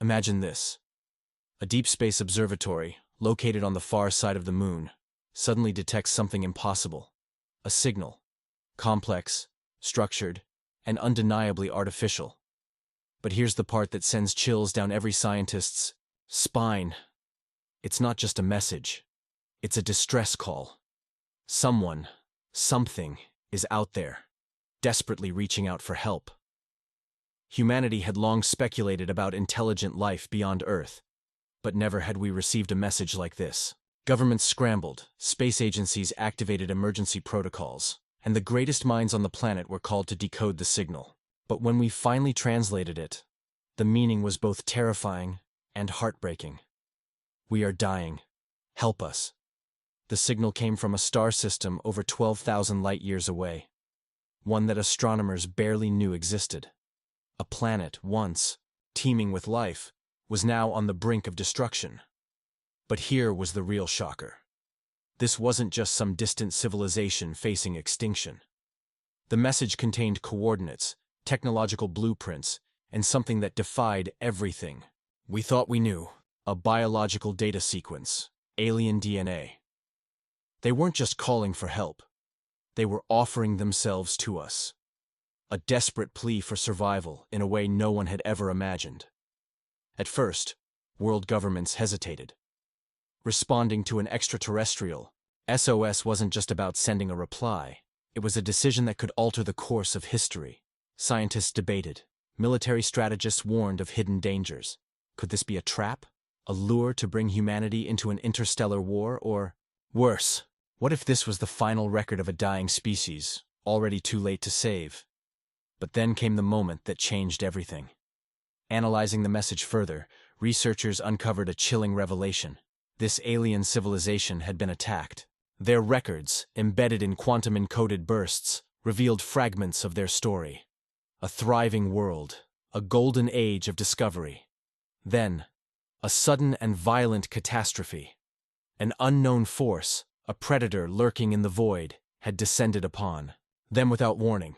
Imagine this. A deep space observatory, located on the far side of the moon, suddenly detects something impossible. A signal. Complex, structured, and undeniably artificial. But here's the part that sends chills down every scientist's spine. It's not just a message. It's a distress call. Someone, something, is out there, desperately reaching out for help. Humanity had long speculated about intelligent life beyond Earth, but never had we received a message like this. Governments scrambled, space agencies activated emergency protocols, and the greatest minds on the planet were called to decode the signal. But when we finally translated it, the meaning was both terrifying and heartbreaking. "We are dying. Help us." The signal came from a star system over 12,000 light-years away, one that astronomers barely knew existed. A planet, once teeming with life, was now on the brink of destruction. But here was the real shocker. This wasn't just some distant civilization facing extinction. The message contained coordinates, technological blueprints, and something that defied everything we thought we knew: a biological data sequence, alien DNA. They weren't just calling for help. They were offering themselves to us. A desperate plea for survival in a way no one had ever imagined. At first, world governments hesitated. Responding to an extraterrestrial, SOS wasn't just about sending a reply. It was a decision that could alter the course of history. Scientists debated. Military strategists warned of hidden dangers. Could this be a trap? A lure to bring humanity into an interstellar war? Or, worse, what if this was the final record of a dying species, already too late to save? But then came the moment that changed everything. Analyzing the message further, researchers uncovered a chilling revelation. This alien civilization had been attacked. Their records, embedded in quantum-encoded bursts, revealed fragments of their story. A thriving world, a golden age of discovery. Then, a sudden and violent catastrophe. An unknown force, a predator lurking in the void, had descended upon them without warning.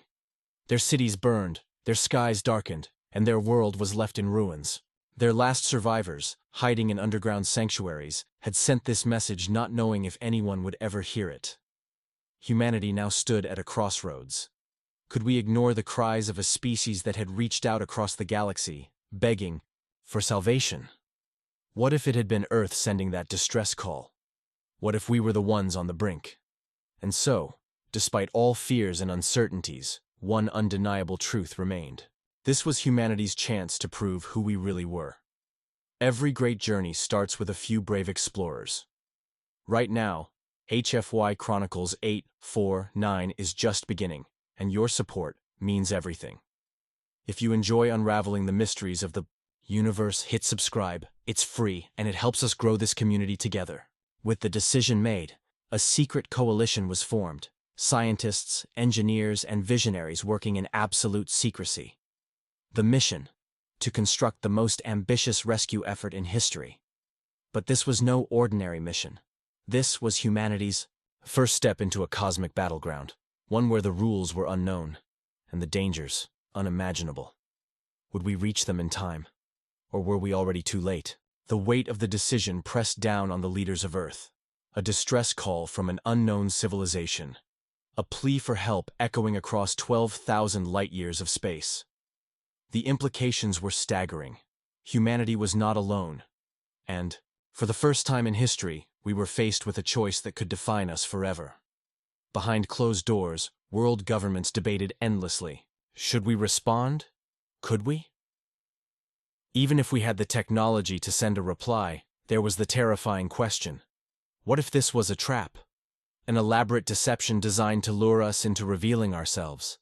Their cities burned, their skies darkened, and their world was left in ruins. Their last survivors, hiding in underground sanctuaries, had sent this message not knowing if anyone would ever hear it. Humanity now stood at a crossroads. Could we ignore the cries of a species that had reached out across the galaxy, begging for salvation? What if it had been Earth sending that distress call? What if we were the ones on the brink? And so, despite all fears and uncertainties, one undeniable truth remained. This was humanity's chance to prove who we really were. Every great journey starts with a few brave explorers. Right now, HFY Chronicles-849 is just beginning, and your support means everything. If you enjoy unraveling the mysteries of the universe, hit subscribe. It's free, and it helps us grow this community together. With the decision made, a secret coalition was formed. Scientists, engineers, and visionaries working in absolute secrecy. The mission: to construct the most ambitious rescue effort in history. But this was no ordinary mission. This was humanity's first step into a cosmic battleground, one where the rules were unknown, and the dangers unimaginable. Would we reach them in time? Or were we already too late? The weight of the decision pressed down on the leaders of Earth. A distress call from an unknown civilization. A plea for help echoing across 12,000 light-years of space. The implications were staggering. Humanity was not alone. And, for the first time in history, we were faced with a choice that could define us forever. Behind closed doors, world governments debated endlessly. Should we respond? Could we? Even if we had the technology to send a reply, there was the terrifying question. What if this was a trap? An elaborate deception designed to lure us into revealing ourselves?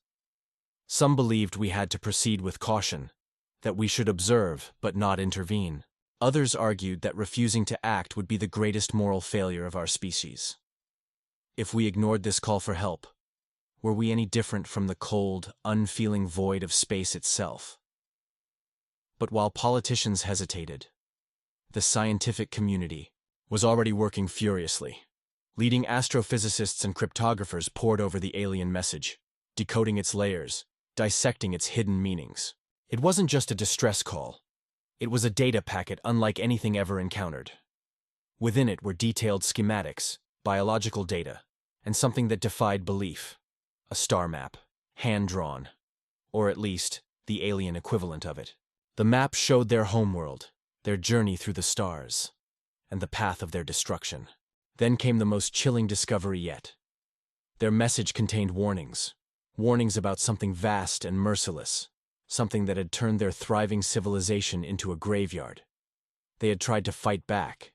Some believed we had to proceed with caution, that we should observe but not intervene. Others argued that refusing to act would be the greatest moral failure of our species. If we ignored this call for help, were we any different from the cold, unfeeling void of space itself? But while politicians hesitated, the scientific community was already working furiously. Leading astrophysicists and cryptographers pored over the alien message, decoding its layers, dissecting its hidden meanings. It wasn't just a distress call. It was a data packet unlike anything ever encountered. Within it were detailed schematics, biological data, and something that defied belief. A star map, hand-drawn, or at least, the alien equivalent of it. The map showed their homeworld, their journey through the stars, and the path of their destruction. Then came the most chilling discovery yet. Their message contained warnings. Warnings about something vast and merciless, something that had turned their thriving civilization into a graveyard. They had tried to fight back.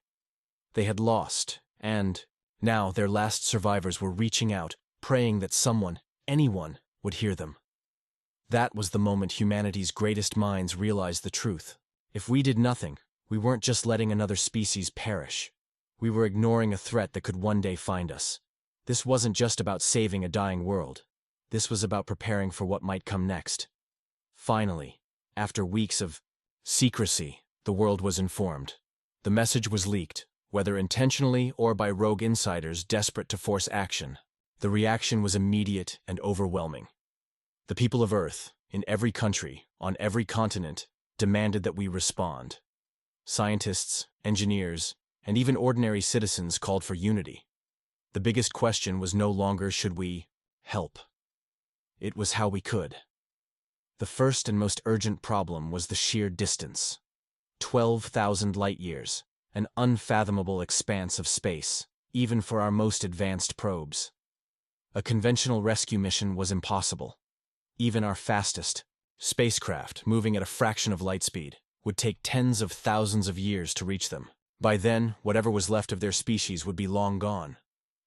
They had lost, and now their last survivors were reaching out, praying that someone, anyone, would hear them. That was the moment humanity's greatest minds realized the truth. If we did nothing, we weren't just letting another species perish. We were ignoring a threat that could one day find us. This wasn't just about saving a dying world. This was about preparing for what might come next. Finally, after weeks of secrecy, the world was informed. The message was leaked, whether intentionally or by rogue insiders desperate to force action. The reaction was immediate and overwhelming. The people of Earth, in every country, on every continent, demanded that we respond. Scientists, engineers, and even ordinary citizens called for unity. The biggest question was no longer should we help. It was how we could. The first and most urgent problem was the sheer distance. 12,000 light-years, an unfathomable expanse of space, even for our most advanced probes. A conventional rescue mission was impossible. Even our fastest spacecraft, moving at a fraction of light speed, would take tens of thousands of years to reach them. By then, whatever was left of their species would be long gone.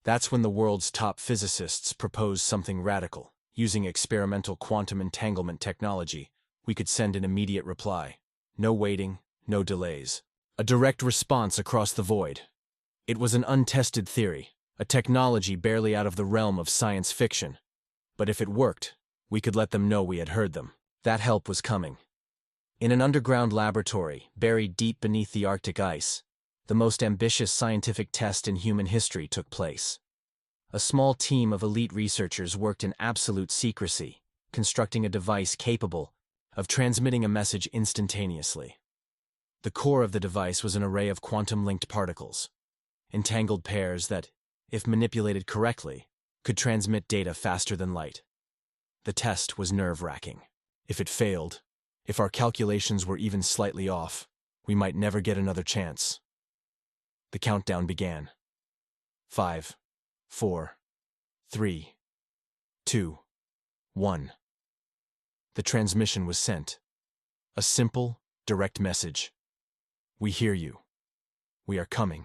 That's when the world's top physicists proposed something radical. Using experimental quantum entanglement technology, we could send an immediate reply. No waiting, no delays. A direct response across the void. It was an untested theory, a technology barely out of the realm of science fiction. But if it worked, we could let them know we had heard them. That help was coming. In an underground laboratory, buried deep beneath the Arctic ice, the most ambitious scientific test in human history took place. A small team of elite researchers worked in absolute secrecy, constructing a device capable of transmitting a message instantaneously. The core of the device was an array of quantum-linked particles, entangled pairs that, if manipulated correctly, could transmit data faster than light. The test was nerve-wracking. If it failed, if our calculations were even slightly off, we might never get another chance. The countdown began. 5, 4, 3, 2, 1. The transmission was sent. A simple, direct message. We hear you. We are coming.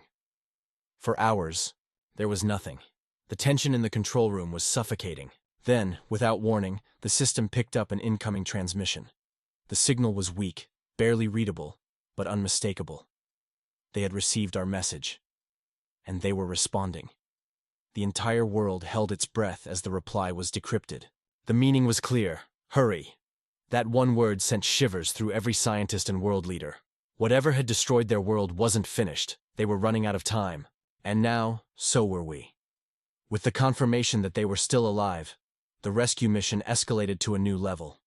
For hours, there was nothing. The tension in the control room was suffocating. Then, without warning, the system picked up an incoming transmission. The signal was weak, barely readable, but unmistakable. They had received our message. And they were responding. The entire world held its breath as the reply was decrypted. The meaning was clear. Hurry. That one word sent shivers through every scientist and world leader. Whatever had destroyed their world wasn't finished. They were running out of time. And now, so were we. With the confirmation that they were still alive, the rescue mission escalated to a new level.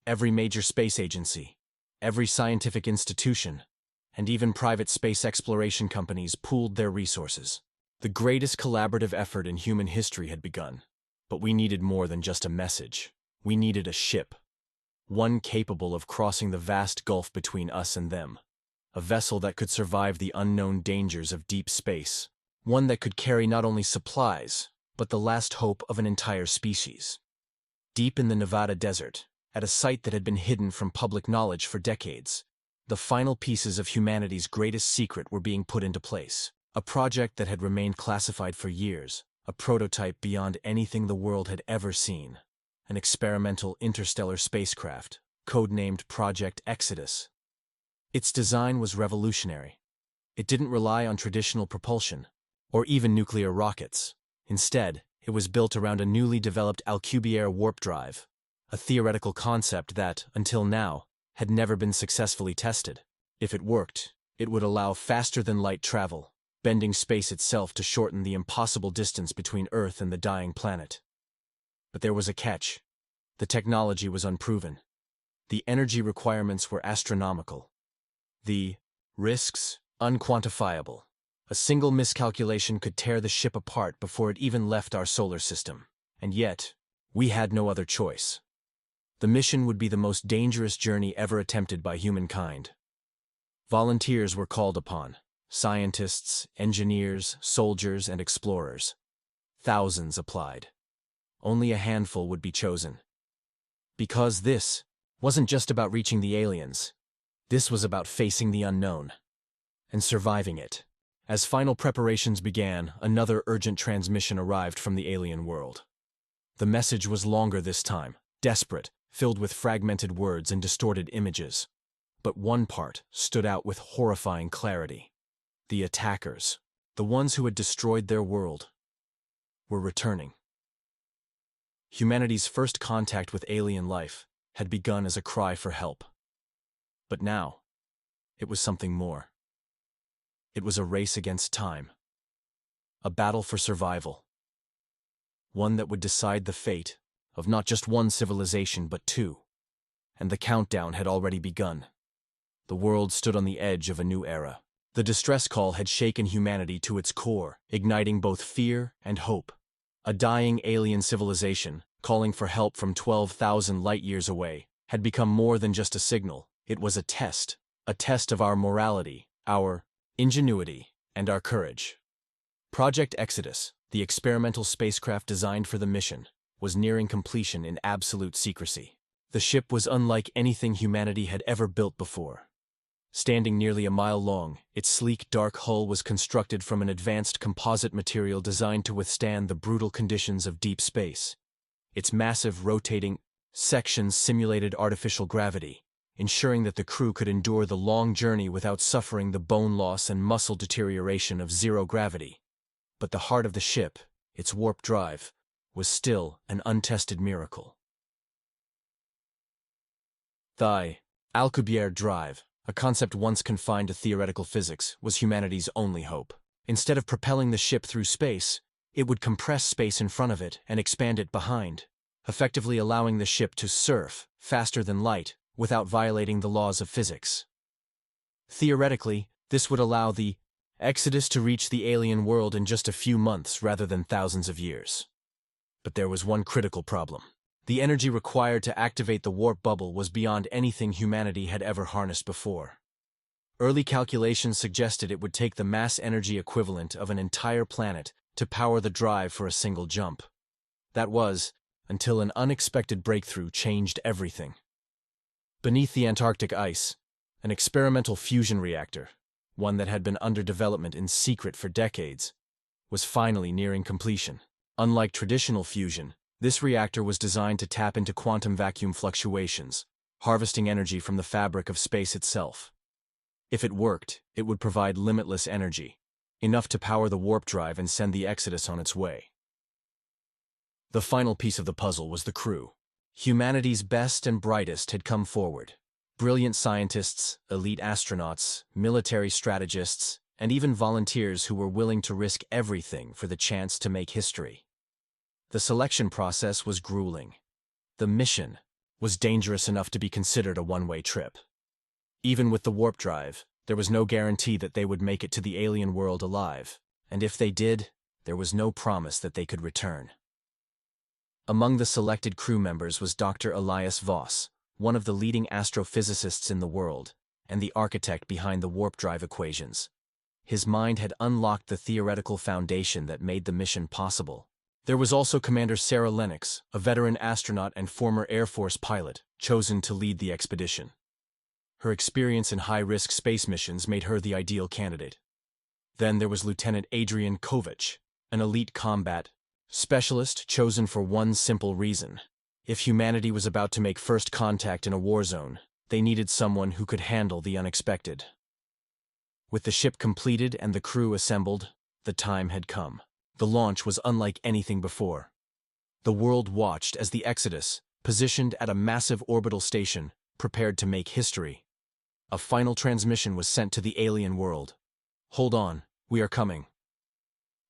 Every major space agency, every scientific institution, and even private space exploration companies pooled their resources. The greatest collaborative effort in human history had begun. But we needed more than just a message. We needed a ship. One capable of crossing the vast gulf between us and them. A vessel that could survive the unknown dangers of deep space. One that could carry not only supplies, but the last hope of an entire species. Deep in the Nevada desert, at a site that had been hidden from public knowledge for decades, the final pieces of humanity's greatest secret were being put into place. A project that had remained classified for years, a prototype beyond anything the world had ever seen. An experimental interstellar spacecraft, codenamed Project Exodus. Its design was revolutionary. It didn't rely on traditional propulsion, or even nuclear rockets. Instead, it was built around a newly developed Alcubierre warp drive, a theoretical concept that, until now, had never been successfully tested. If it worked, it would allow faster-than-light travel, bending space itself to shorten the impossible distance between Earth and the dying planet. But there was a catch. The technology was unproven. The energy requirements were astronomical. The risks, unquantifiable. A single miscalculation could tear the ship apart before it even left our solar system. And yet, we had no other choice. The mission would be the most dangerous journey ever attempted by humankind. Volunteers were called upon. Scientists, engineers, soldiers, and explorers. Thousands applied. Only a handful would be chosen. Because this wasn't just about reaching the aliens. This was about facing the unknown and surviving it. As final preparations began, another urgent transmission arrived from the alien world. The message was longer this time, desperate, filled with fragmented words and distorted images. But one part stood out with horrifying clarity. The attackers, the ones who had destroyed their world, were returning. Humanity's first contact with alien life had begun as a cry for help. But now, it was something more. It was a race against time. A battle for survival. One that would decide the fate of not just one civilization but two. And the countdown had already begun. The world stood on the edge of a new era. The distress call had shaken humanity to its core, igniting both fear and hope. A dying alien civilization, calling for help from 12,000 light-years away, had become more than just a signal. It was a test of our morality, our ingenuity, and our courage. Project Exodus, the experimental spacecraft designed for the mission, was nearing completion in absolute secrecy. The ship was unlike anything humanity had ever built before. Standing nearly a mile long, its sleek dark hull was constructed from an advanced composite material designed to withstand the brutal conditions of deep space. Its massive rotating sections simulated artificial gravity, ensuring that the crew could endure the long journey without suffering the bone loss and muscle deterioration of zero gravity. But the heart of the ship, its warp drive, was still an untested miracle. The Alcubierre drive, a concept once confined to theoretical physics, was humanity's only hope. Instead of propelling the ship through space, it would compress space in front of it and expand it behind, effectively allowing the ship to surf faster than light without violating the laws of physics. Theoretically, this would allow the Exodus to reach the alien world in just a few months rather than thousands of years. But there was one critical problem. The energy required to activate the warp bubble was beyond anything humanity had ever harnessed before. Early calculations suggested it would take the mass energy equivalent of an entire planet to power the drive for a single jump. That was, until an unexpected breakthrough changed everything. Beneath the Antarctic ice, an experimental fusion reactor, one that had been under development in secret for decades, was finally nearing completion. Unlike traditional fusion, this reactor was designed to tap into quantum vacuum fluctuations, harvesting energy from the fabric of space itself. If it worked, it would provide limitless energy, enough to power the warp drive and send the Exodus on its way. The final piece of the puzzle was the crew. Humanity's best and brightest had come forward. Brilliant scientists, elite astronauts, military strategists, and even volunteers who were willing to risk everything for the chance to make history. The selection process was grueling. The mission was dangerous enough to be considered a one-way trip. Even with the warp drive, there was no guarantee that they would make it to the alien world alive, and if they did, there was no promise that they could return. Among the selected crew members was Dr. Elias Voss, one of the leading astrophysicists in the world, and the architect behind the warp drive equations. His mind had unlocked the theoretical foundation that made the mission possible. There was also Commander Sarah Lennox, a veteran astronaut and former Air Force pilot, chosen to lead the expedition. Her experience in high-risk space missions made her the ideal candidate. Then there was Lieutenant Adrian Kovac, an elite combat specialist chosen for one simple reason. If humanity was about to make first contact in a war zone, they needed someone who could handle the unexpected. With the ship completed and the crew assembled, the time had come. The launch was unlike anything before. The world watched as the Exodus, positioned at a massive orbital station, prepared to make history. A final transmission was sent to the alien world. "Hold on, we are coming."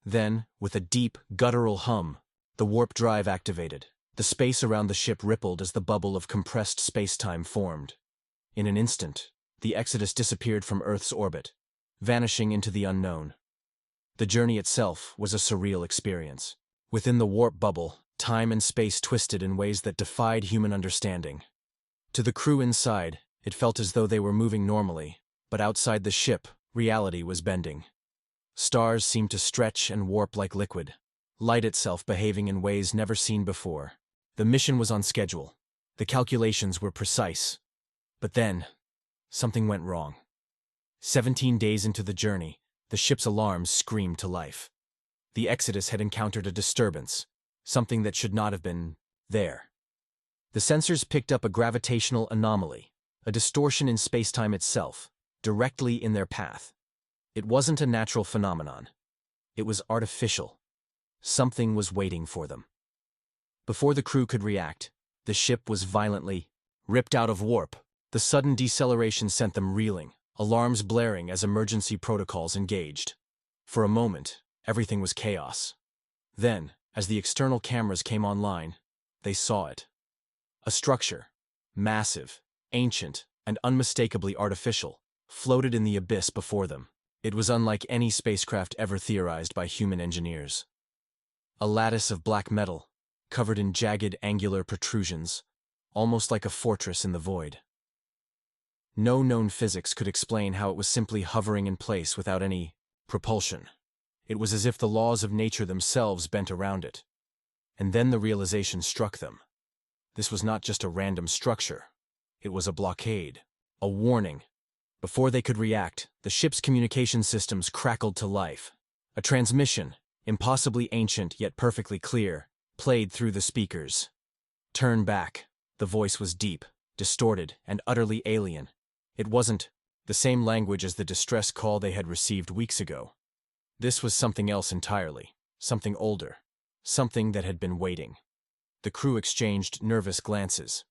Then, with a deep, guttural hum, the warp drive activated. The space around the ship rippled as the bubble of compressed space-time formed. In an instant, the Exodus disappeared from Earth's orbit, vanishing into the unknown. The journey itself was a surreal experience. Within the warp bubble, time and space twisted in ways that defied human understanding. To the crew inside, it felt as though they were moving normally, but outside the ship, reality was bending. Stars seemed to stretch and warp like liquid, light itself behaving in ways never seen before. The mission was on schedule. The calculations were precise. But then, something went wrong. 17 days into the journey, the ship's alarms screamed to life. The Exodus had encountered a disturbance, something that should not have been there. The sensors picked up a gravitational anomaly, a distortion in spacetime itself, directly in their path. It wasn't a natural phenomenon. It was artificial. Something was waiting for them. Before the crew could react, the ship was violently ripped out of warp. The sudden deceleration sent them reeling, alarms blaring as emergency protocols engaged. For a moment, everything was chaos. Then, as the external cameras came online, they saw it. A structure, massive, ancient, and unmistakably artificial, floated in the abyss before them. It was unlike any spacecraft ever theorized by human engineers. A lattice of black metal, covered in jagged angular protrusions, almost like a fortress in the void. No known physics could explain how it was simply hovering in place without any propulsion. It was as if the laws of nature themselves bent around it. And then the realization struck them. This was not just a random structure. It was a blockade, a warning. Before they could react, the ship's communication systems crackled to life. A transmission, impossibly ancient yet perfectly clear, played through the speakers. "Turn back." The voice was deep, distorted, and utterly alien. It wasn't the same language as the distress call they had received weeks ago. This was something else entirely, something older, something that had been waiting. The crew exchanged nervous glances.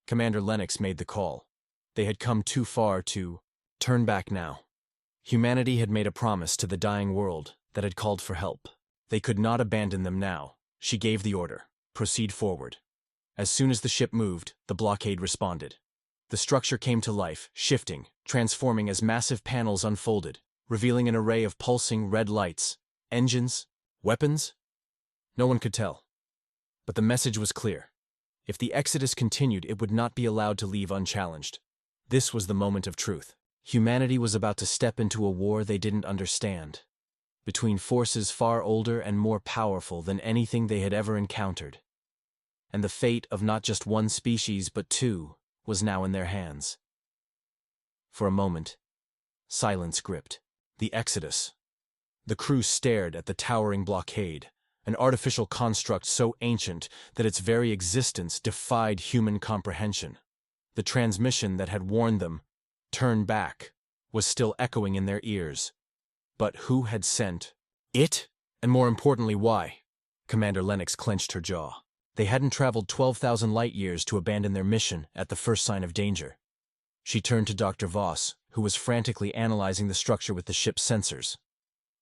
Commander Lennox made the call. They had come too far to turn back now. Humanity had made a promise to the dying world that had called for help. They could not abandon them now. She gave the order. Proceed forward. As soon as the ship moved, the blockade responded. The structure came to life, shifting, transforming as massive panels unfolded, revealing an array of pulsing red lights. Engines? Weapons? No one could tell. But the message was clear. If the Exodus continued, it would not be allowed to leave unchallenged. This was the moment of truth. Humanity was about to step into a war they didn't understand, between forces far older and more powerful than anything they had ever encountered. And the fate of not just one species but two was now in their hands. For a moment, silence gripped the Exodus. The crew stared at the towering blockade, an artificial construct so ancient that its very existence defied human comprehension. The transmission that had warned them, "Turn back," was still echoing in their ears. But who had sent it? And more importantly, why? Commander Lennox clenched her jaw. They hadn't traveled 12,000 light-years to abandon their mission at the first sign of danger. She turned to Dr. Voss, who was frantically analyzing the structure with the ship's sensors.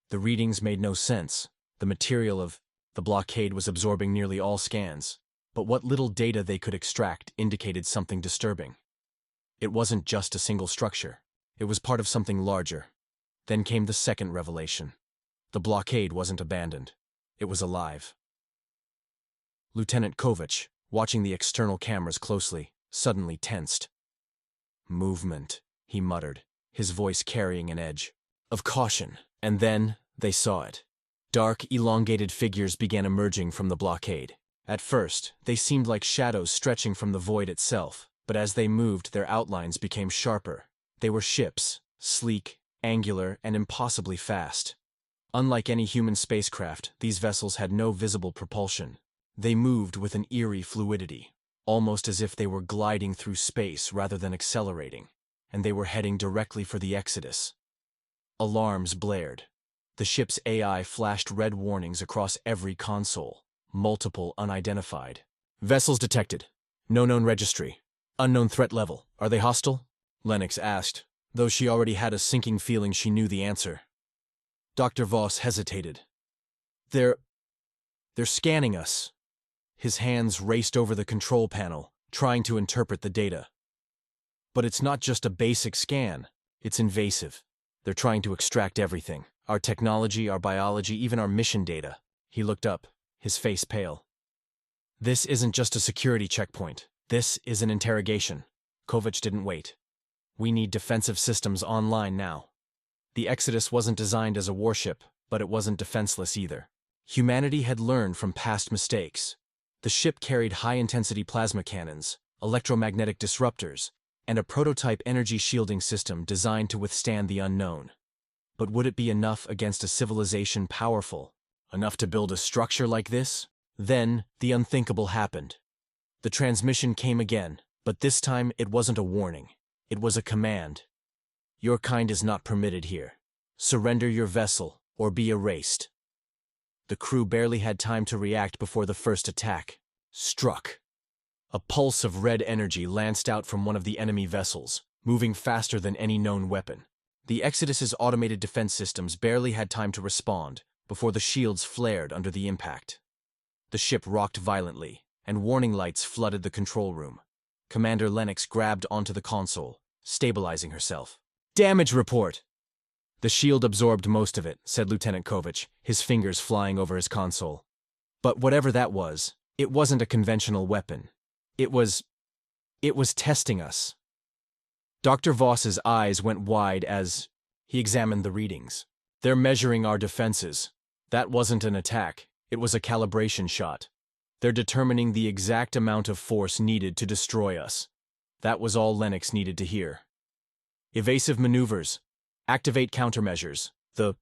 The readings made no sense. The material of the blockade was absorbing nearly all scans, but what little data they could extract indicated something disturbing. It wasn't just a single structure. It was part of something larger. Then came the second revelation. The blockade wasn't abandoned. It was alive. Lieutenant Kovach, watching the external cameras closely, suddenly tensed. "Movement," he muttered, his voice carrying an edge of caution. And then they saw it. Dark, elongated figures began emerging from the blockade. At first, they seemed like shadows stretching from the void itself, but as they moved, their outlines became sharper. They were ships, sleek, angular, and impossibly fast. Unlike any human spacecraft, these vessels had no visible propulsion. They moved with an eerie fluidity, almost as if they were gliding through space rather than accelerating, and they were heading directly for the Exodus. Alarms blared. The ship's AI flashed red warnings across every console, multiple unidentified. "Vessels detected. No known registry. Unknown threat level. Are they hostile?" Lennox asked, though she already had a sinking feeling she knew the answer. Dr. Voss hesitated. They're scanning us." His hands raced over the control panel, trying to interpret the data. But it's not just a basic scan. It's invasive. They're trying to extract everything. Our technology, our biology, even our mission data. He looked up, his face pale. This isn't just a security checkpoint. This is an interrogation. Kovac didn't wait. We need defensive systems online now. The Exodus wasn't designed as a warship, but it wasn't defenseless either. Humanity had learned from past mistakes. The ship carried high-intensity plasma cannons, electromagnetic disruptors, and a prototype energy shielding system designed to withstand the unknown. But would it be enough against a civilization powerful enough to build a structure like this? Then, the unthinkable happened. The transmission came again, but this time it wasn't a warning. It was a command. Your kind is not permitted here. Surrender your vessel, or be erased. The crew barely had time to react before the first attack struck. A pulse of red energy lanced out from one of the enemy vessels, moving faster than any known weapon. The Exodus's automated defense systems barely had time to respond before the shields flared under the impact. The ship rocked violently, and warning lights flooded the control room. Commander Lennox grabbed onto the console, stabilizing herself. "Damage report!" "The shield absorbed most of it," said Lieutenant Kovac, his fingers flying over his console. "But whatever that was, it wasn't a conventional weapon. It was testing us." Dr. Voss's eyes went wide as he examined the readings. "They're measuring our defenses. That wasn't an attack. It was a calibration shot. They're determining the exact amount of force needed to destroy us." That was all Lennox needed to hear. "Evasive maneuvers. Activate countermeasures." The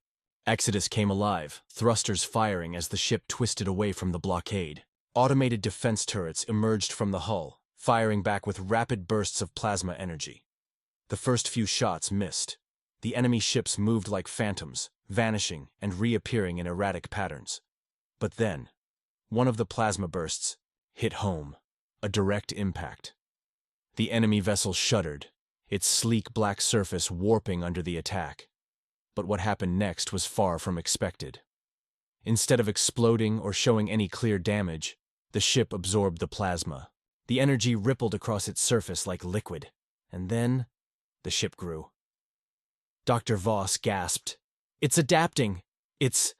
Exodus came alive, thrusters firing as the ship twisted away from the blockade. Automated defense turrets emerged from the hull, firing back with rapid bursts of plasma energy. The first few shots missed. The enemy ships moved like phantoms, vanishing and reappearing in erratic patterns. But then, one of the plasma bursts hit home, a direct impact. The enemy vessel shuddered, its sleek black surface warping under the attack. But what happened next was far from expected. Instead of exploding or showing any clear damage, the ship absorbed the plasma. The energy rippled across its surface like liquid, and then the ship grew. Dr. Voss gasped. "It's adapting. It's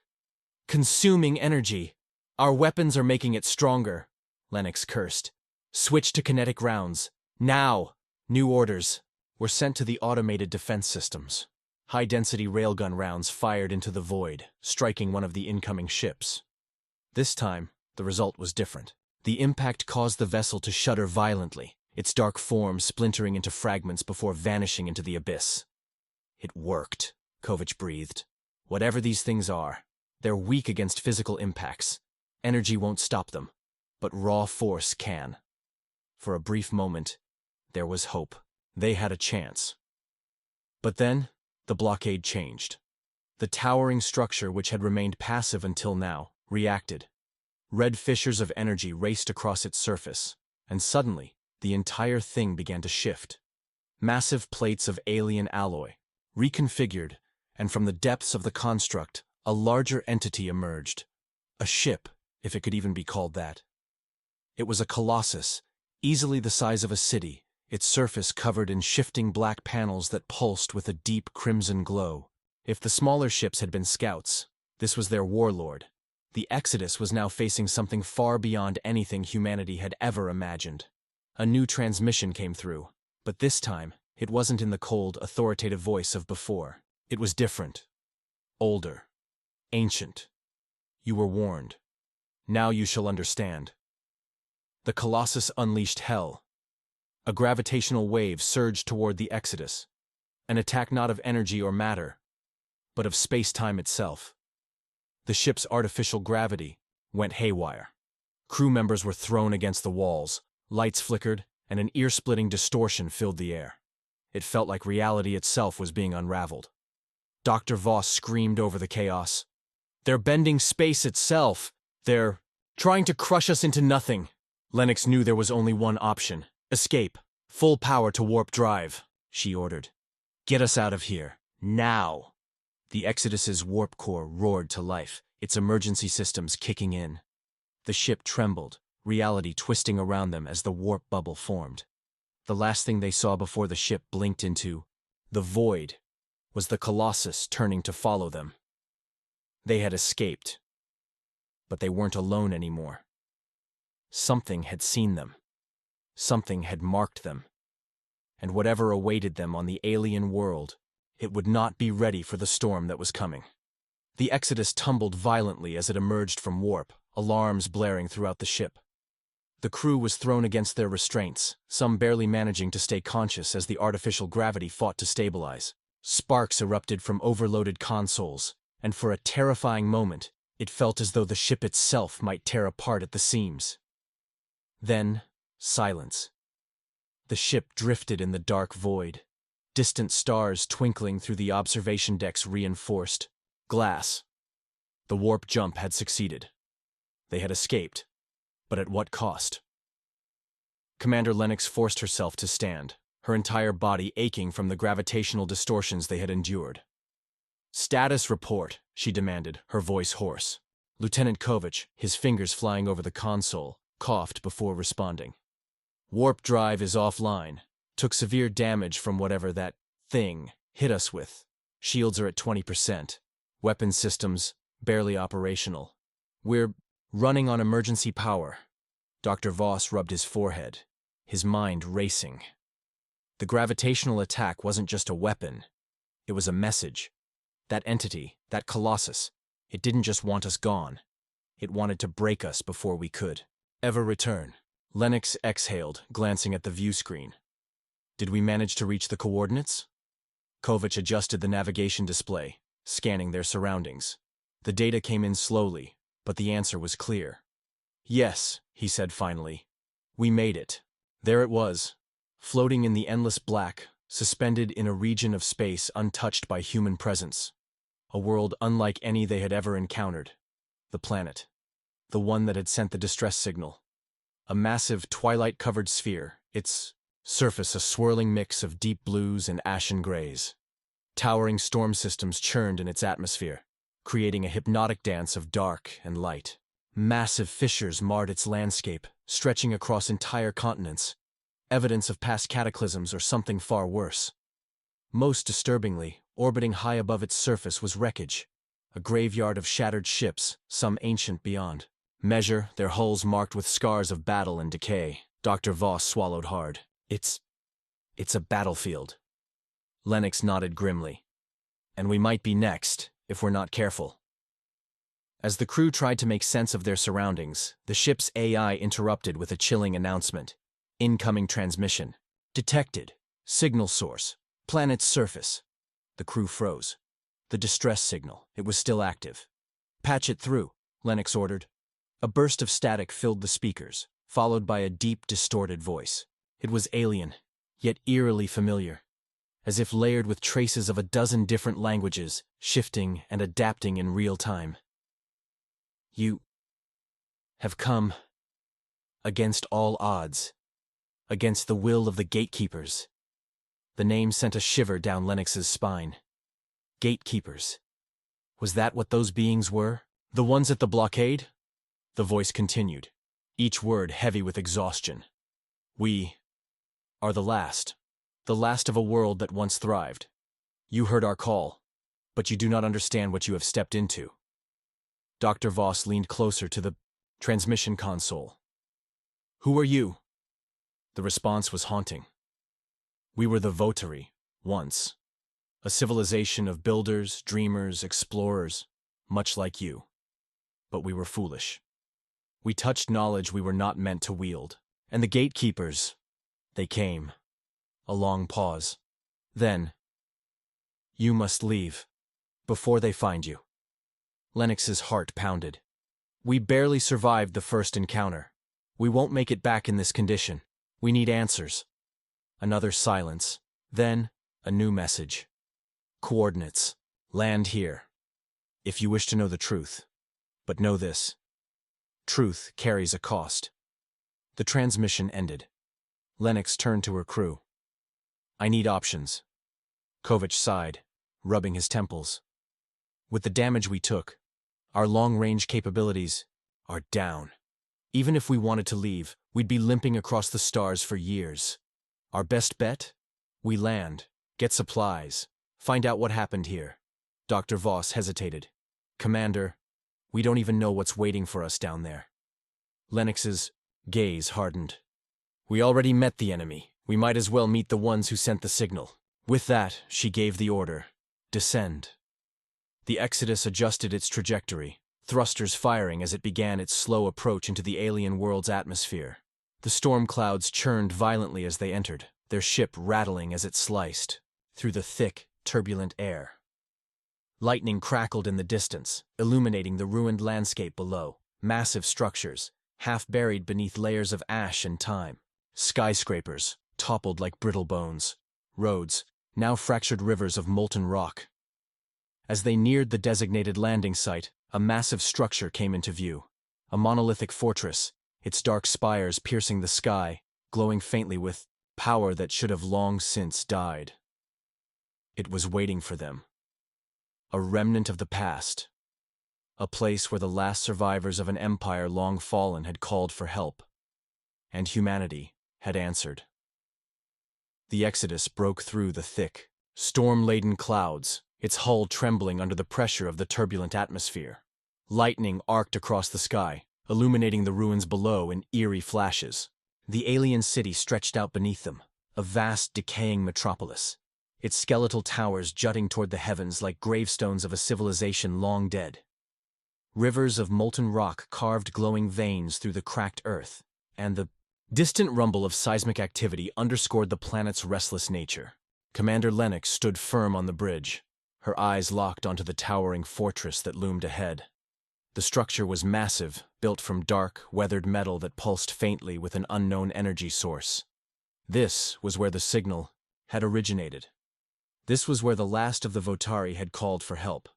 consuming energy. Our weapons are making it stronger," Lennox cursed. "Switch to kinetic rounds. Now!" New orders were sent to the automated defense systems. High-density railgun rounds fired into the void, striking one of the incoming ships. This time, the result was different. The impact caused the vessel to shudder violently, its dark form splintering into fragments before vanishing into the abyss. "It worked," Kovac breathed. "Whatever these things are, they're weak against physical impacts. Energy won't stop them, but raw force can." For a brief moment, there was hope. They had a chance. But then, the blockade changed. The towering structure, which had remained passive until now, reacted. Red fissures of energy raced across its surface, and suddenly, the entire thing began to shift. Massive plates of alien alloy, reconfigured, and from the depths of the construct, a larger entity emerged. A ship, if it could even be called that. It was a colossus, easily the size of a city, its surface covered in shifting black panels that pulsed with a deep crimson glow. If the smaller ships had been scouts, this was their warlord. The Exodus was now facing something far beyond anything humanity had ever imagined. A new transmission came through, but this time, it wasn't in the cold, authoritative voice of before. It was different. Older. Ancient. "You were warned. Now you shall understand." The Colossus unleashed hell. A gravitational wave surged toward the Exodus. An attack not of energy or matter, but of space-time itself. The ship's artificial gravity went haywire. Crew members were thrown against the walls, lights flickered, and an ear-splitting distortion filled the air. It felt like reality itself was being unraveled. Dr. Voss screamed over the chaos. "They're bending space itself. They're trying to crush us into nothing." Lennox knew there was only one option. "Escape. Full power to warp drive," she ordered. "Get us out of here. Now!" The Exodus's warp core roared to life, its emergency systems kicking in. The ship trembled, reality twisting around them as the warp bubble formed. The last thing they saw before the ship blinked into the void was the Colossus turning to follow them. They had escaped, but they weren't alone anymore. Something had seen them. Something had marked them. And whatever awaited them on the alien world, it would not be ready for the storm that was coming. The Exodus tumbled violently as it emerged from warp, alarms blaring throughout the ship. The crew was thrown against their restraints, some barely managing to stay conscious as the artificial gravity fought to stabilize. Sparks erupted from overloaded consoles, and for a terrifying moment, it felt as though the ship itself might tear apart at the seams. Then, silence. The ship drifted in the dark void, distant stars twinkling through the observation deck's reinforced glass. The warp jump had succeeded. They had escaped, but at what cost? Commander Lennox forced herself to stand, her entire body aching from the gravitational distortions they had endured. "Status report," she demanded, her voice hoarse. Lieutenant Kovich, his fingers flying over the console, coughed before responding. "Warp drive is offline. Took severe damage from whatever that thing hit us with. Shields are at 20%. Weapon systems barely operational. We're running on emergency power." Dr. Voss rubbed his forehead, his mind racing. The gravitational attack wasn't just a weapon. It was a message. That entity, that Colossus, it didn't just want us gone. It wanted to break us before we could ever return. Lennox exhaled, glancing at the view screen. "Did we manage to reach the coordinates?" Kovich adjusted the navigation display, scanning their surroundings. The data came in slowly, but the answer was clear. "Yes," he said finally. "We made it." There it was, floating in the endless black, suspended in a region of space untouched by human presence. A world unlike any they had ever encountered. The planet. The one that had sent the distress signal. A massive, twilight-covered sphere, its surface a swirling mix of deep blues and ashen grays. Towering storm systems churned in its atmosphere, creating a hypnotic dance of dark and light. Massive fissures marred its landscape, stretching across entire continents, evidence of past cataclysms or something far worse. Most disturbingly, orbiting high above its surface was wreckage, a graveyard of shattered ships, some ancient beyond. Measure, their hulls marked with scars of battle and decay. Dr. Voss swallowed hard. It's a battlefield." Lennox nodded grimly. "And we might be next, if we're not careful." As the crew tried to make sense of their surroundings, the ship's AI interrupted with a chilling announcement. "Incoming transmission. Detected. Signal source. Planet's surface." The crew froze. The distress signal. It was still active. "Patch it through," Lennox ordered. A burst of static filled the speakers, followed by a deep, distorted voice. It was alien, yet eerily familiar, as if layered with traces of a dozen different languages, shifting and adapting in real time. "You have come against all odds, against the will of the gatekeepers." The name sent a shiver down Lennox's spine. Gatekeepers. Was that what those beings were? The ones at the blockade? The voice continued, each word heavy with exhaustion. "We are the last of a world that once thrived. You heard our call, but you do not understand what you have stepped into." Dr. Voss leaned closer to the transmission console. "Who are you?" The response was haunting. "We were the Votary, once. A civilization of builders, dreamers, explorers, much like you. But we were foolish. We touched knowledge we were not meant to wield. And the gatekeepers, they came." A long pause. Then, "You must leave, before they find you." Lennox's heart pounded. "We barely survived the first encounter. We won't make it back in this condition. We need answers." Another silence. Then, a new message. "Coordinates. Land here. If you wish to know the truth. But know this. Truth carries a cost." The transmission ended. Lennox turned to her crew. "I need options." Kovich sighed, rubbing his temples. "With the damage we took, our long-range capabilities are down. Even if we wanted to leave, we'd be limping across the stars for years. Our best bet? We land, get supplies, find out what happened here. Dr. Voss hesitated. Commander, we don't even know what's waiting for us down there. Lennox's gaze hardened. We already met the enemy. We might as well meet the ones who sent the signal. With that, she gave the order. Descend. The Exodus adjusted its trajectory, thrusters firing as it began its slow approach into the alien world's atmosphere. The storm clouds churned violently as they entered, their ship rattling as it sliced through the thick, turbulent air. Lightning crackled in the distance, illuminating the ruined landscape below, massive structures, half buried beneath layers of ash and time. Skyscrapers, toppled like brittle bones. Roads, now fractured rivers of molten rock. As they neared the designated landing site, a massive structure came into view. A monolithic fortress, its dark spires piercing the sky, glowing faintly with power that should have long since died. It was waiting for them. A remnant of the past. A place where the last survivors of an empire long fallen had called for help. And humanity had answered. The Exodus broke through the thick, storm-laden clouds, its hull trembling under the pressure of the turbulent atmosphere. Lightning arced across the sky, illuminating the ruins below in eerie flashes. The alien city stretched out beneath them, a vast, decaying metropolis, its skeletal towers jutting toward the heavens like gravestones of a civilization long dead. Rivers of molten rock carved glowing veins through the cracked earth, and the distant rumble of seismic activity underscored the planet's restless nature. Commander Lennox stood firm on the bridge, her eyes locked onto the towering fortress that loomed ahead. The structure was massive, built from dark, weathered metal that pulsed faintly with an unknown energy source. This was where the signal had originated. This was where the last of the Votari had called for help.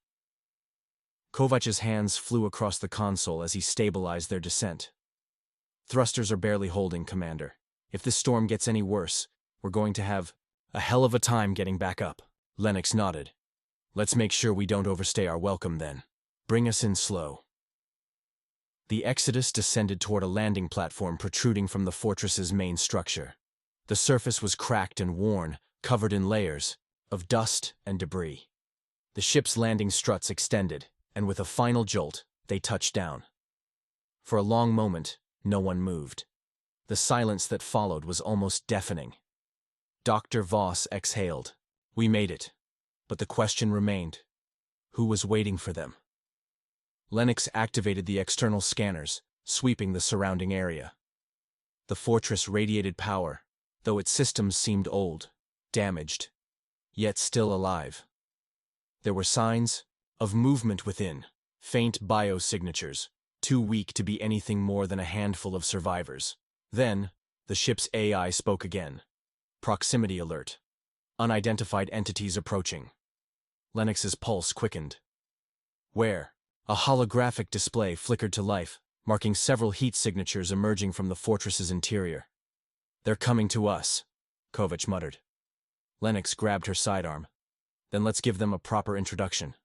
Kovach's hands flew across the console as he stabilized their descent. Thrusters are barely holding, Commander. If this storm gets any worse, we're going to have a hell of a time getting back up. Lennox nodded. Let's make sure we don't overstay our welcome then. Bring us in slow. The Exodus descended toward a landing platform protruding from the fortress's main structure. The surface was cracked and worn, covered in layers of dust and debris. The ship's landing struts extended, and with a final jolt, they touched down. For a long moment, no one moved. The silence that followed was almost deafening. Dr. Voss exhaled. We made it. But the question remained. Who was waiting for them? Lennox activated the external scanners, sweeping the surrounding area. The fortress radiated power, though its systems seemed old, damaged, yet still alive. There were signs of movement within, faint biosignatures, too weak to be anything more than a handful of survivors. Then, the ship's AI spoke again. Proximity alert. Unidentified entities approaching. Lennox's pulse quickened. Where? A holographic display flickered to life, marking several heat signatures emerging from the fortress's interior. They're coming to us, Kovach muttered. Lennox grabbed her sidearm. Then let's give them a proper introduction.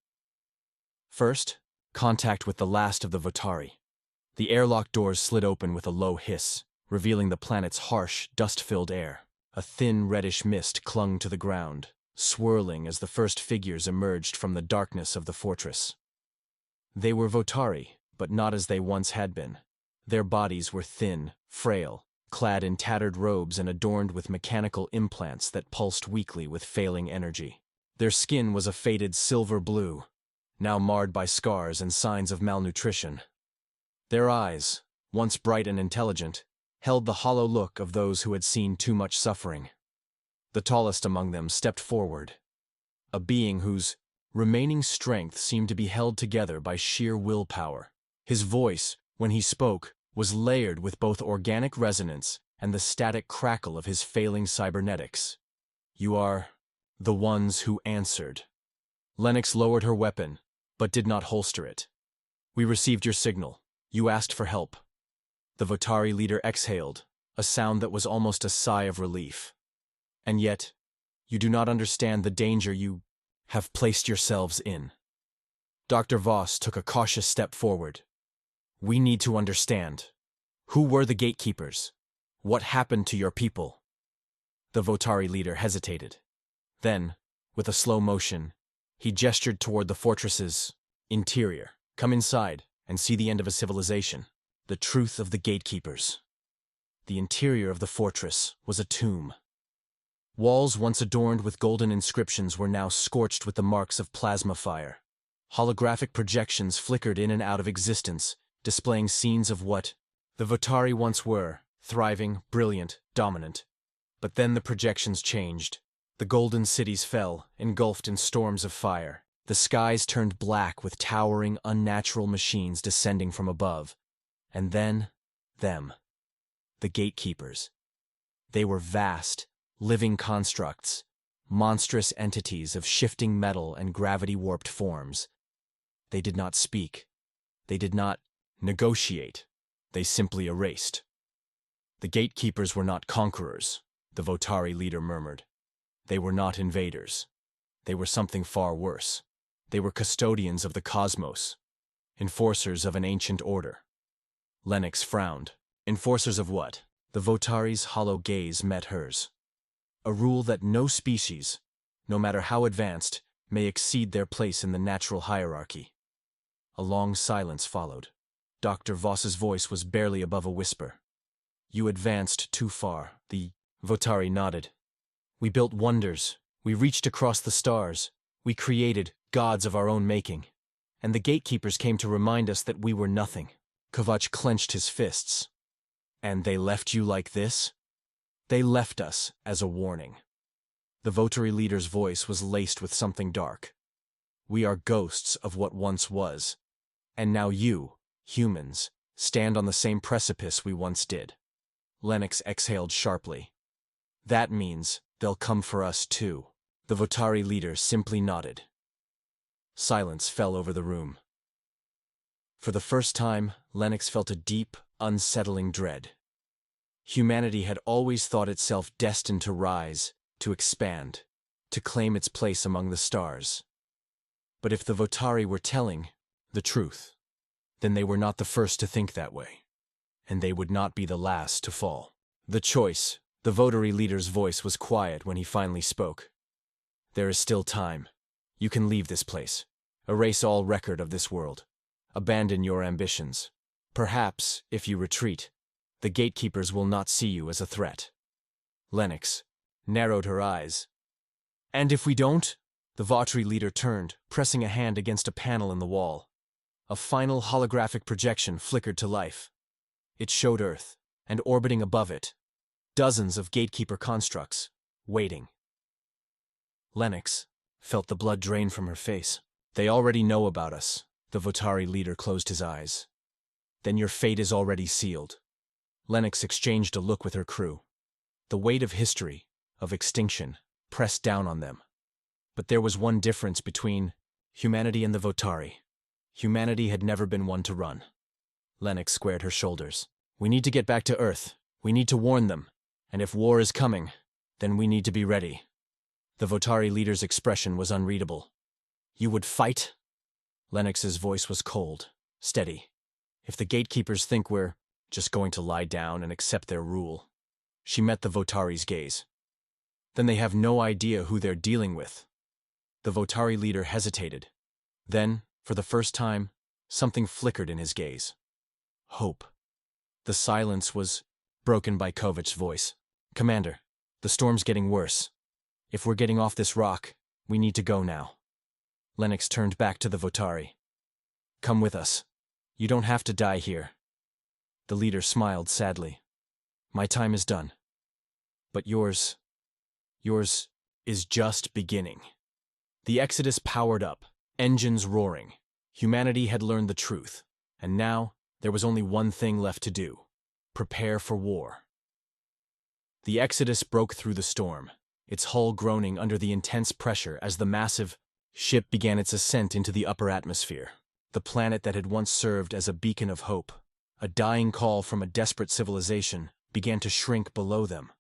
First, contact with the last of the Votari. The airlock doors slid open with a low hiss, revealing the planet's harsh, dust-filled air. A thin, reddish mist clung to the ground, swirling as the first figures emerged from the darkness of the fortress. They were Votari, but not as they once had been. Their bodies were thin, frail, clad in tattered robes and adorned with mechanical implants that pulsed weakly with failing energy. Their skin was a faded silver blue, now marred by scars and signs of malnutrition. Their eyes, once bright and intelligent, held the hollow look of those who had seen too much suffering. The tallest among them stepped forward, a being whose remaining strength seemed to be held together by sheer willpower. His voice, when he spoke, was layered with both organic resonance and the static crackle of his failing cybernetics. You are the ones who answered. Lennox lowered her weapon, but did not holster it. We received your signal. You asked for help. The Votari leader exhaled, a sound that was almost a sigh of relief. And yet, you do not understand the danger you have placed yourselves in. Dr. Voss took a cautious step forward. We need to understand. Who were the gatekeepers? What happened to your people? The Votari leader hesitated. Then, with a slow motion, he gestured toward the fortress's interior. Come inside and see the end of a civilization. The truth of the gatekeepers. The interior of the fortress was a tomb. Walls once adorned with golden inscriptions were now scorched with the marks of plasma fire. Holographic projections flickered in and out of existence, displaying scenes of what the Votari once were, thriving, brilliant, dominant. But then the projections changed. The golden cities fell, engulfed in storms of fire. The skies turned black with towering, unnatural machines descending from above. And then, them. The gatekeepers. They were vast, living constructs, monstrous entities of shifting metal and gravity-warped forms. They did not speak. They did not negotiate. They simply erased. The gatekeepers were not conquerors, the Votari leader murmured. They were not invaders. They were something far worse. They were custodians of the cosmos, enforcers of an ancient order. Lennox frowned. Enforcers of what? The Votari's hollow gaze met hers. A rule that no species, no matter how advanced, may exceed their place in the natural hierarchy. A long silence followed. Dr. Voss's voice was barely above a whisper. You advanced too far. The Votari nodded. We built wonders. We reached across the stars. We created gods of our own making. And the gatekeepers came to remind us that we were nothing. Kovach clenched his fists. And they left you like this? They left us as a warning. The Votari leader's voice was laced with something dark. We are ghosts of what once was. And now you, humans, stand on the same precipice we once did. Lennox exhaled sharply. That means they'll come for us too. The Votari leader simply nodded. Silence fell over the room. For the first time, Lennox felt a deep, unsettling dread. Humanity had always thought itself destined to rise, to expand, to claim its place among the stars. But if the Votari were telling the truth, then they were not the first to think that way, and they would not be the last to fall. The choice, the Votari leader's voice was quiet when he finally spoke. There is still time. You can leave this place. Erase all record of this world. Abandon your ambitions. Perhaps, if you retreat, the gatekeepers will not see you as a threat. Lennox narrowed her eyes. And if we don't? The Votari leader turned, pressing a hand against a panel in the wall. A final holographic projection flickered to life. It showed Earth, and orbiting above it, dozens of gatekeeper constructs, waiting. Lennox felt the blood drain from her face. They already know about us. The Votari leader closed his eyes. Then your fate is already sealed. Lennox exchanged a look with her crew. The weight of history, of extinction, pressed down on them. But there was one difference between humanity and the Votari. Humanity had never been one to run. Lennox squared her shoulders. We need to get back to Earth. We need to warn them. And if war is coming, then we need to be ready. The Votari leader's expression was unreadable. You would fight? Lennox's voice was cold, steady. If the gatekeepers think we're just going to lie down and accept their rule. She met the Votari's gaze. Then they have no idea who they're dealing with. The Votari leader hesitated. Then, for the first time, something flickered in his gaze. Hope. The silence was broken by Kovach's voice. Commander, the storm's getting worse. If we're getting off this rock, we need to go now. Lennox turned back to the Votari. Come with us. You don't have to die here. The leader smiled sadly. My time is done. But yours is just beginning. The Exodus powered up, engines roaring. Humanity had learned the truth, and now there was only one thing left to do. Prepare for war. The Exodus broke through the storm, its hull groaning under the intense pressure as the massive ship began its ascent into the upper atmosphere. The planet that had once served as a beacon of hope, a dying call from a desperate civilization, began to shrink below them.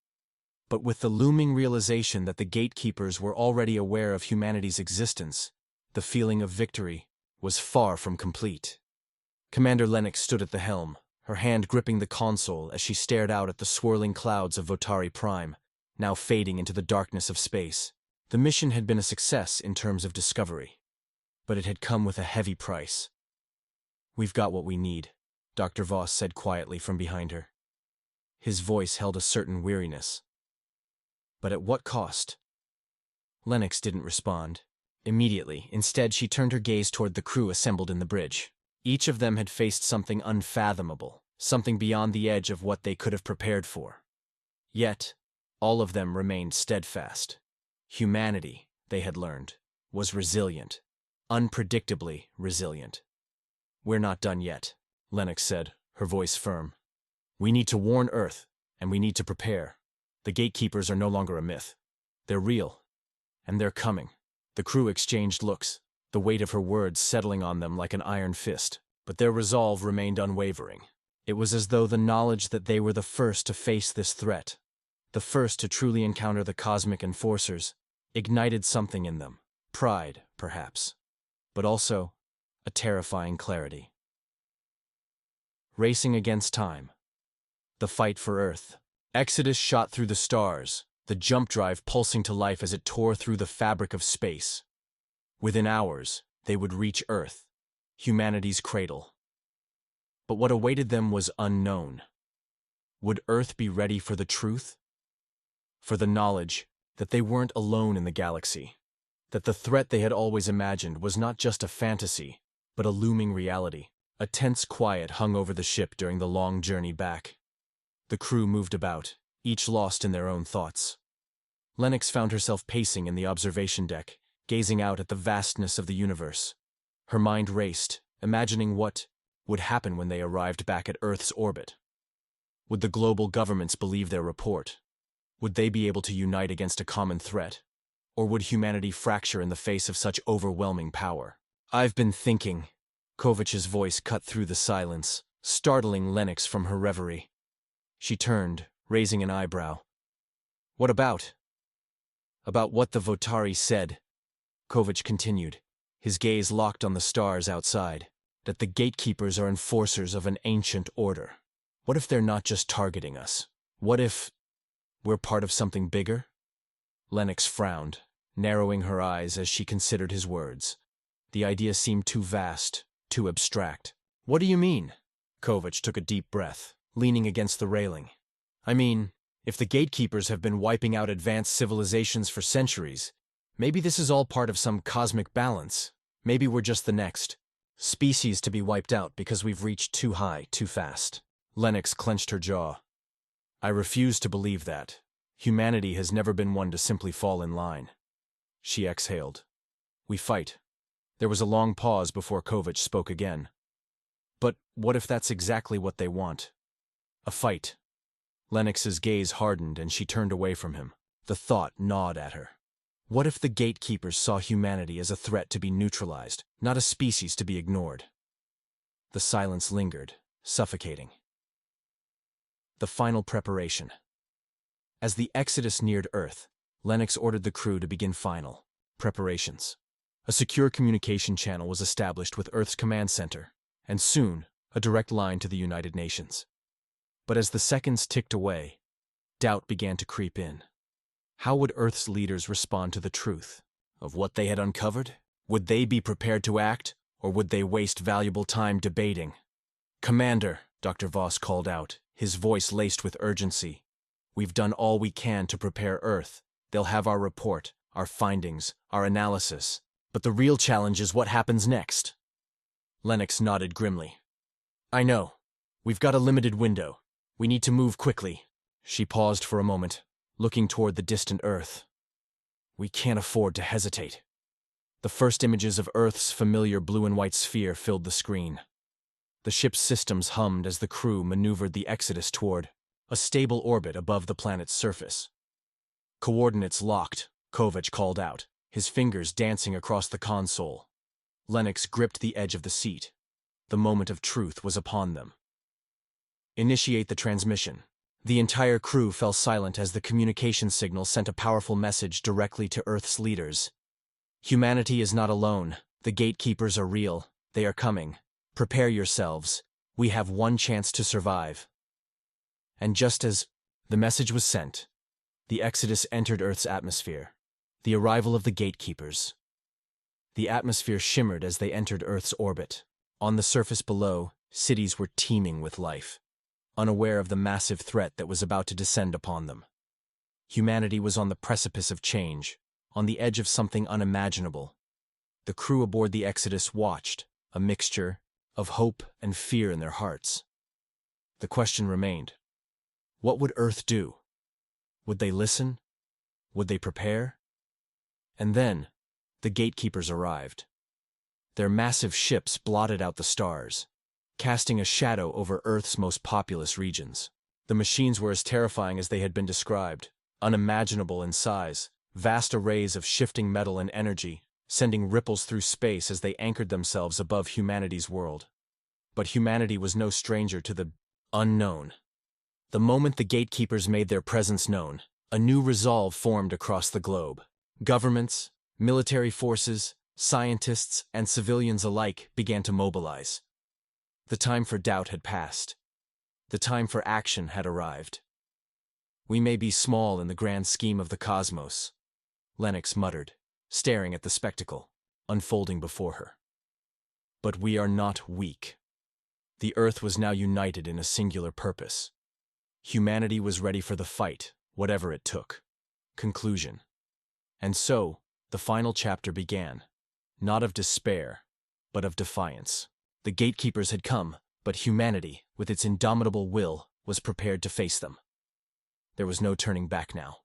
But with the looming realization that the gatekeepers were already aware of humanity's existence, the feeling of victory was far from complete. Commander Lennox stood at the helm, her hand gripping the console as she stared out at the swirling clouds of Votari Prime. now fading into the darkness of space. The mission had been a success in terms of discovery, but it had come with a heavy price. "We've got what we need," Dr. Voss said quietly from behind her. His voice held a certain weariness. "But at what cost?" Lennox didn't respond. Immediately, instead, she turned her gaze toward the crew assembled in the bridge. Each of them had faced something unfathomable, something beyond the edge of what they could have prepared for. Yet, all of them remained steadfast. Humanity, they had learned, was resilient, unpredictably resilient. "We're not done yet," Lennox said, her voice firm. "We need to warn Earth, and we need to prepare. The gatekeepers are no longer a myth. They're real, and they're coming." The crew exchanged looks, the weight of her words settling on them like an iron fist, but their resolve remained unwavering. It was as though the knowledge that they were the first to face this threat, the first to truly encounter the cosmic enforcers, ignited something in them. Pride, perhaps, but also a terrifying clarity. Racing against time. The fight for Earth. Exodus shot through the stars, the jump drive pulsing to life as it tore through the fabric of space. Within hours, they would reach Earth, humanity's cradle. But what awaited them was unknown. Would Earth be ready for the truth? For the knowledge that they weren't alone in the galaxy, that the threat they had always imagined was not just a fantasy, but a looming reality. A tense quiet hung over the ship during the long journey back. The crew moved about, each lost in their own thoughts. Lennox found herself pacing in the observation deck, gazing out at the vastness of the universe. Her mind raced, imagining what would happen when they arrived back at Earth's orbit. Would the global governments believe their report? Would they be able to unite against a common threat? Or would humanity fracture in the face of such overwhelming power? "I've been thinking," Kovach's voice cut through the silence, startling Lennox from her reverie. She turned, raising an eyebrow. "What about?" "About what the Votari said," Kovach continued, his gaze locked on the stars outside, "that the gatekeepers are enforcers of an ancient order. What if they're not just targeting us? What if we're part of something bigger?" Lennox frowned, narrowing her eyes as she considered his words. The idea seemed too vast, too abstract. "What do you mean?" Kovach took a deep breath, leaning against the railing. "I mean, if the gatekeepers have been wiping out advanced civilizations for centuries, maybe this is all part of some cosmic balance. Maybe we're just the next species to be wiped out because we've reached too high, too fast." Lennox clenched her jaw. "I refuse to believe that. Humanity has never been one to simply fall in line." She exhaled. "We fight." There was a long pause before Kovach spoke again. "But what if that's exactly what they want? A fight?" Lennox's gaze hardened and she turned away from him. The thought gnawed at her. What if the gatekeepers saw humanity as a threat to be neutralized, not a species to be ignored? The silence lingered, suffocating. The final preparation. As the Exodus neared Earth, Lennox ordered the crew to begin final preparations. A secure communication channel was established with Earth's command center, and soon, a direct line to the United Nations. But as the seconds ticked away, doubt began to creep in. How would Earth's leaders respond to the truth of what they had uncovered? Would they be prepared to act, or would they waste valuable time debating? "Commander," Dr. Voss called out, his voice laced with urgency. "We've done all we can to prepare Earth. They'll have our report, our findings, our analysis. But the real challenge is what happens next." Lennox nodded grimly. "I know. We've got a limited window. We need to move quickly." She paused for a moment, looking toward the distant Earth. "We can't afford to hesitate." The first images of Earth's familiar blue and white sphere filled the screen. The ship's systems hummed as the crew maneuvered the Exodus toward a stable orbit above the planet's surface. "Coordinates locked," Kovach called out, his fingers dancing across the console. Lennox gripped the edge of the seat. The moment of truth was upon them. "Initiate the transmission." The entire crew fell silent as the communication signal sent a powerful message directly to Earth's leaders. "Humanity is not alone. The gatekeepers are real. They are coming. Prepare yourselves. We have one chance to survive." And just as the message was sent, The Exodus entered Earth's atmosphere. The arrival of the gatekeepers. The atmosphere shimmered as they entered Earth's orbit. On the surface below, cities were teeming with life, unaware of the massive threat that was about to descend upon them. Humanity was on the precipice of change, on the edge of something unimaginable. The crew aboard the Exodus watched, a mixture of hope and fear in their hearts. The question remained: what would Earth do? Would they listen? Would they prepare? And then, the gatekeepers arrived. Their massive ships blotted out the stars, casting a shadow over Earth's most populous regions. The machines were as terrifying as they had been described, unimaginable in size, vast arrays of shifting metal and energy, sending ripples through space as they anchored themselves above humanity's world. But humanity was no stranger to the unknown. The moment the gatekeepers made their presence known, a new resolve formed across the globe. Governments, military forces, scientists, and civilians alike began to mobilize. The time for doubt had passed. The time for action had arrived. "We may be small in the grand scheme of the cosmos," Lennox muttered, staring at the spectacle unfolding before her. "But we are not weak." The Earth was now united in a singular purpose. Humanity was ready for the fight, whatever it took. Conclusion. And so, the final chapter began, not of despair, but of defiance. The gatekeepers had come, but humanity, with its indomitable will, was prepared to face them. There was no turning back now.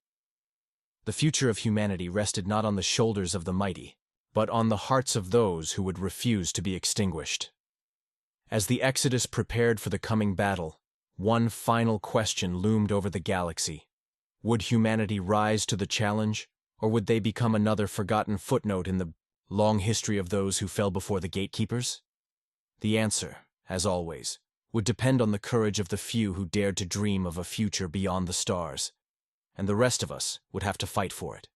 The future of humanity rested not on the shoulders of the mighty, but on the hearts of those who would refuse to be extinguished. As the Exodus prepared for the coming battle, one final question loomed over the galaxy. Would humanity rise to the challenge, or would they become another forgotten footnote in the long history of those who fell before the gatekeepers? The answer, as always, would depend on the courage of the few who dared to dream of a future beyond the stars, and the rest of us would have to fight for it.